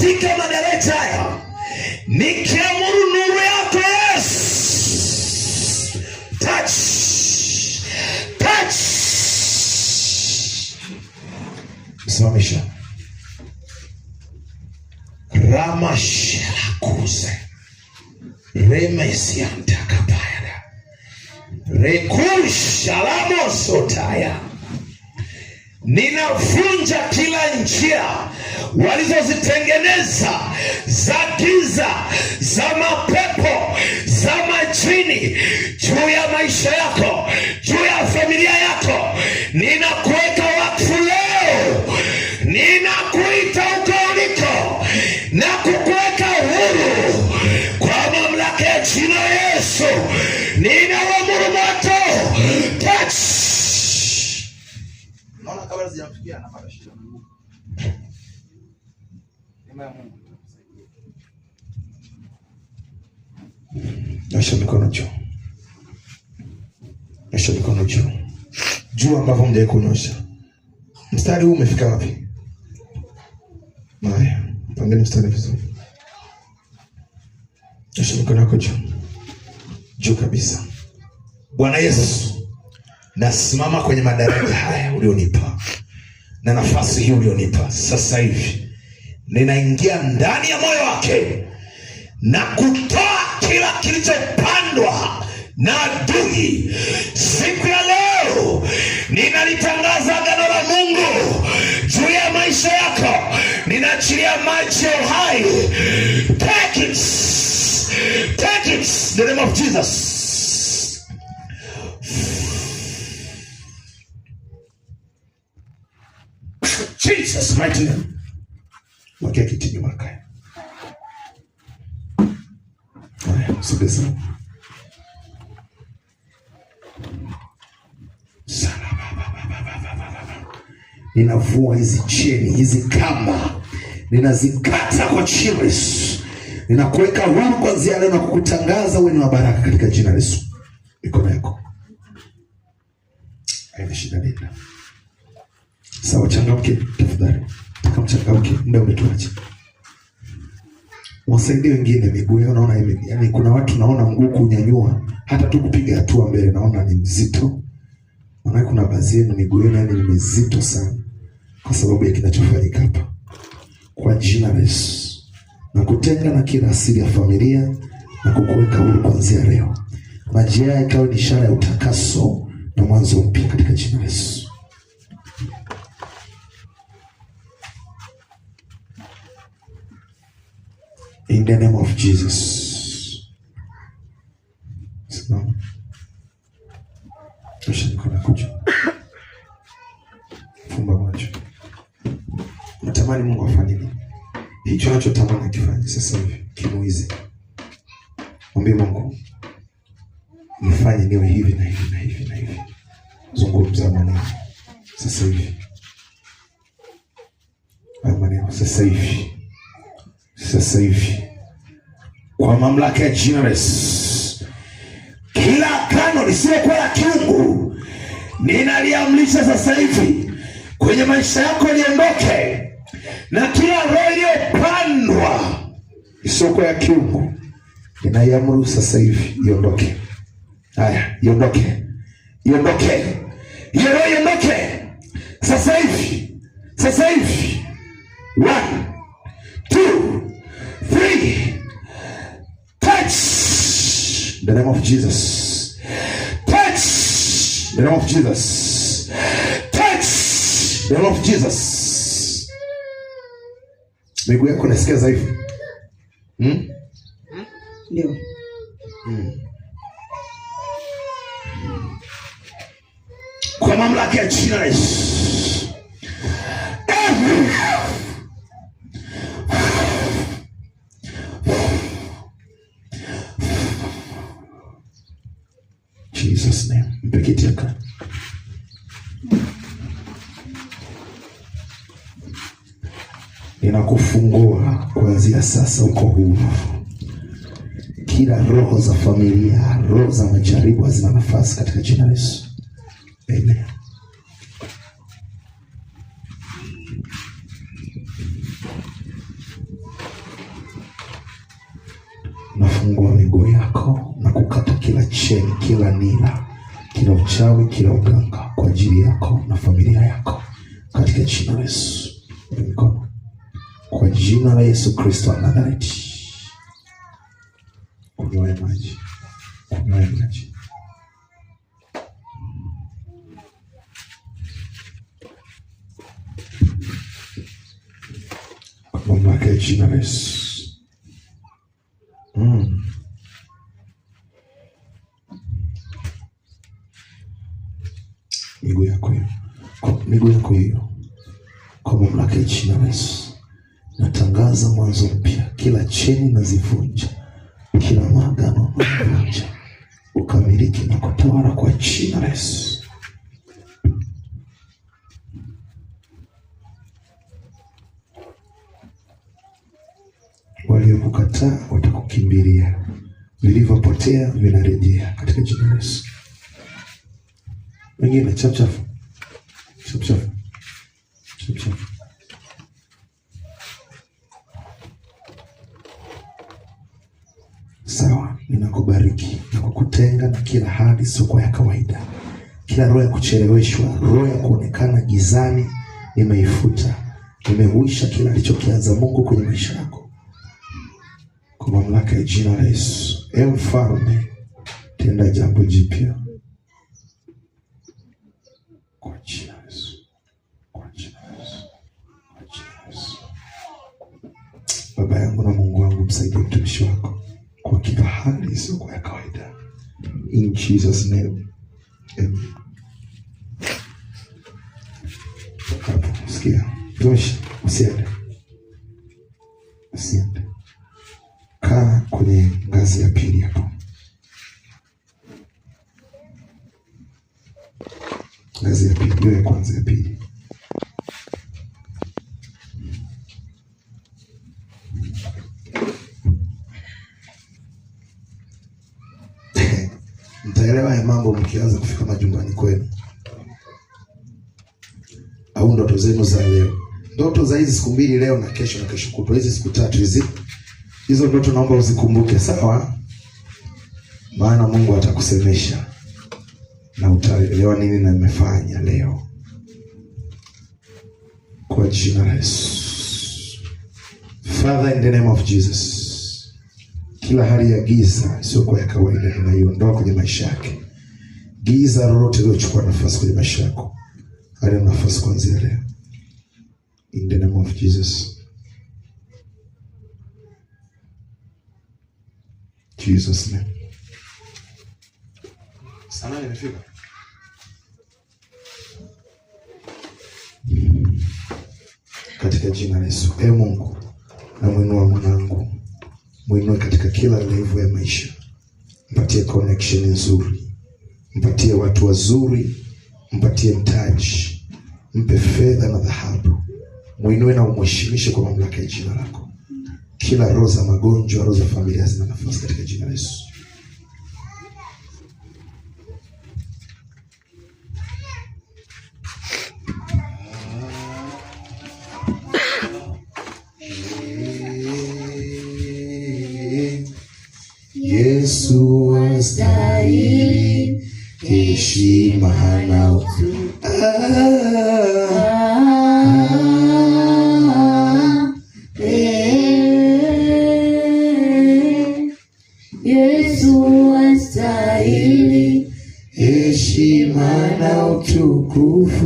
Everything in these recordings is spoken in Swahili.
katika madaraja haya, nikiamuru nuru yako Yesu, touch, touch. Simamisha. Ramashakuze remesianta kapayada rekushalamosotaya. Ninavunja kila njia walizozitengeneza za giza, za mapepo, za majini juu ya maisha yako, juu ya familia yako. Ninakuweka wakfu leo, ninakuita uko na kukuweka huru kwa mamlaka ya jina Yesu. Ninaamuru moto, touch. Naona kabla sijamfikia anapata shida na Mungu. Neema ya Mungu itakusaidia. Nyosha mikono juu. Nyosha mikono juu. Juu ambavyo mjaye kunyosha. Mstari huu umefika wapi? Haya, pangeni mstari vizuri. Nyosha mikono yako juu. Juu kabisa. Bwana Yesu, nasimama kwenye madaraja haya ulionipa na nafasi hii ulionipa. Sasa hivi ninaingia ndani ya moyo wake na kutoa kila kilichopandwa na adui. Siku ya leo ninalitangaza agano la Mungu juu ya maisha yako. Ninaachilia maji ya uhai. Take it, take it in the name of Jesus. Jesus mighty name. Wakia kiti nyuma kaya. Haya, sogeza. Ninavua hizi cheni, hizi kamba, ninazikata kwa jina la Yesu. Ninakuweka huru kuanzia leo na kukutangaza wewe ni wa baraka katika jina la Yesu. Mikono yako. Haina shida nenda. Sawa, changamke tafadhali. Kama changamke, muda umetuacha. Wasaidie wengine miguu yao, naona hivi. Yaani kuna watu naona mguu kunyanyua, hata tu kupiga hatua mbele naona ni mzito. Maana kuna baadhi ya miguu yao ni mizito sana kwa sababu ya kinachofanyika hapa. Kwa jina la Yesu, na kutenga na kila asili ya familia na kukuweka huru kuanzia leo. Maji haya ikawa ni ishara ya utakaso na mwanzo mpya katika jina la Yesu. In the name of Jesus. Simama. Tosha mikono kuja. Fumba macho. Natamani Mungu afanye nini? Hicho anachotamani akifanye sasa hivi. Kimuize. Mwambie Mungu, nifanye niwe hivi na hivi na hivi na hivi. Zungumza maneno. Sasa hivi. Maneno sasa hivi. Sasa hivi kwa mamlaka ya jina la Yesu, kila agano lisilokuwa la kiungu ninaliamrisha sasa hivi kwenye maisha yako liondoke, na kila roho iliyopandwa isiyokuwa ya kiungu ninaiamuru sasa hivi iondoke. Haya, iondoke, iondoke, hiyo roho iondoke sasa hivi, sasa hivi. 1 2 3. Touch the name of Jesus. Touch the name of Jesus. Touch the name of Jesus. Miguu yako nasikia dhaifu. Ndio. Kwa mamlaka ya jina la Yesu. Jesus name. Mpekiti yaka. Ninakufungua kuanzia sasa, uko huru. Kila roho za familia, roho za majaribu hazina nafasi katika jina la Yesu. Amen. miguu yako na kukata kila cheni, kila nila, kila uchawi, kila uganga kwa ajili yako na familia yako katika jina la Yesu. Mikono kwa jina la Yesu Kristo wa Nazareti. Kunywa maji. Kunywa maji. Kwa mamlaka ya jina la Yesu. Miguu yako hiyo. Miguu yako hiyo. Kwa mamlaka ya jina la Yesu. Natangaza mwanzo mpya. Kila cheni nazivunja. Kila maagano nazivunja. Ukamiliki na kutawala kwa jina la Yesu. Waliokukataa watakukimbilia. Vilivyopotea vinarejea katika jina la Yesu. Wengine chap chap. Chap chap. Chap chap. Sawa, ninakubariki na kukutenga na kila hali sio ya kawaida. Kila roho ya kucheleweshwa, roho ya kuonekana gizani, nimeifuta. Nimehuisha kila alichokianza Mungu kwenye maisha yako. Kwa mamlaka ya jina la Yesu. Ewe Mfalme, tenda jambo jipya. Kwa jina la Yesu. Kwa jina la Yesu. Kwa jina la Yesu. Baba yangu na Mungu wangu, msaidie mtumishi wako kwa kila hali sio ya kawaida. In Jesus name. Amen. Sikia. Tosha, usiende. Usiende. Kaa kwenye ngazi ya pili hapo. Ngazi ya pili, hiyo ya kwanza, ya pili. Mtaelewa ya mambo mkianza kufika majumbani kwenu. Au ndoto zenu za leo. Ndoto za hizi siku mbili, leo na kesho kutwa, hizi siku tatu hizo ndoto naomba uzikumbuke, sawa? Maana Mungu atakusemesha na utaelewa nini na nimefanya leo. Kwa jina la Yesu. Father, in the name of Jesus. Kila hali ya giza sio ya kawaida inaiondoa kwenye maisha yake. Giza lolote lilochukua nafasi kwenye maisha yako, halina nafasi kuanzia leo. In the name of Jesus. Jesus name. Sana imefika. Katika jina la Yesu. Ee Mungu, namuinua mwanangu. Muinue katika kila level ya maisha. Mpatie connection nzuri. Mpatie watu wazuri. Mpatie mtaji. Mpe fedha na dhahabu. Muinue na umheshimishe kwa mamlaka ya jina lako. Kila roho za magonjwa, roho za familia zina nafasi katika jina la Yesu. Yesu astahili heshima na utukufu. Yesu astahili heshima na utukufu.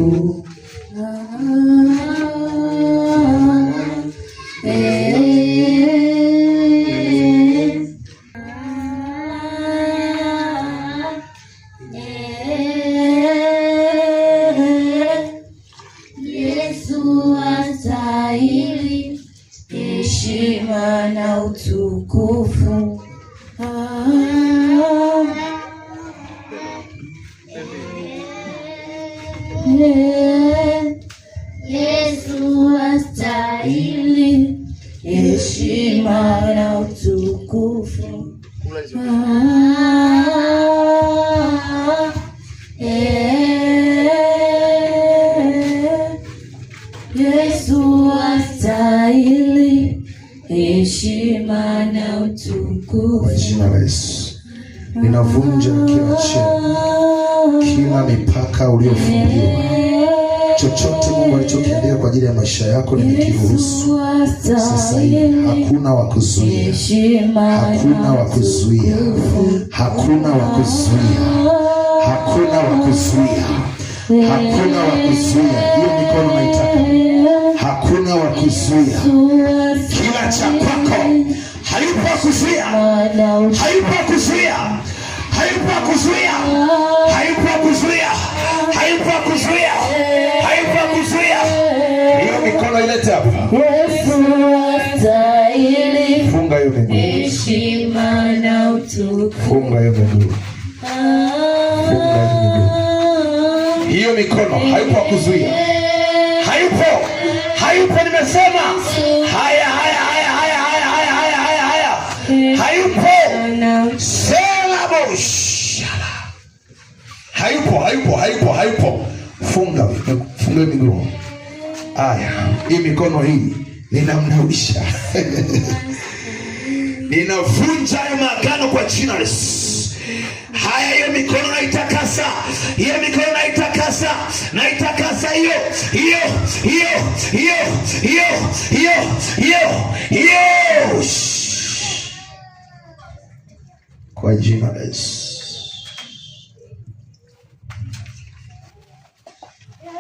Yesu astahili heshima na utukufu. Yesu astahili heshima na utukufu. Yesu astahili heshima na utukufu. Kwa jina la Yesu ninavunja kila cheo, kila mipaka uliofungiwa. Chochote Mungu alichokiendea kwa ajili ya maisha yako nimekiruhusu sasa hivi. Hakuna wa kuzuia, hakuna wa kuzuia, hakuna wa kuzuia, hakuna wa kuzuia, hakuna wa kuzuia. Hiyo mikono naitaka, hakuna wa kuzuia. Kila cha kwako hayupo kuzuia, hayupo kuzuia, hayupo kuzuia, hayupo kuzuia, hayupo kuzuia, hayupo kuzuia. Hiyo mikono ilete hapa. Funga hiyo miguu, heshima na utukufu. Funga hiyo miguu, funga hiyo miguu. Hiyo mikono hayupo kuzuia, hayupo, hayupo. Nimesema haya, haya, haya, haya, haya, haya, haya, haya, haya, hayupo. Sela boshala, hayupo, hayupo, hayupo, hayupo. Funga, funga miguu. Aya, hii mikono hii ninamnawisha. Ninavunja hayo maagano kwa jina la Yesu. Haya, hiyo mikono naitakasa, hiyo mikono naitakasa, naitakasa hiyo, hiyo, hiyo, hiyo, hiyo, hiyo, hiyo, hiyo. Kwa jina la Yesu.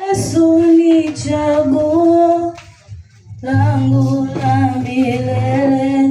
Yesu ni chaguo langu la milele,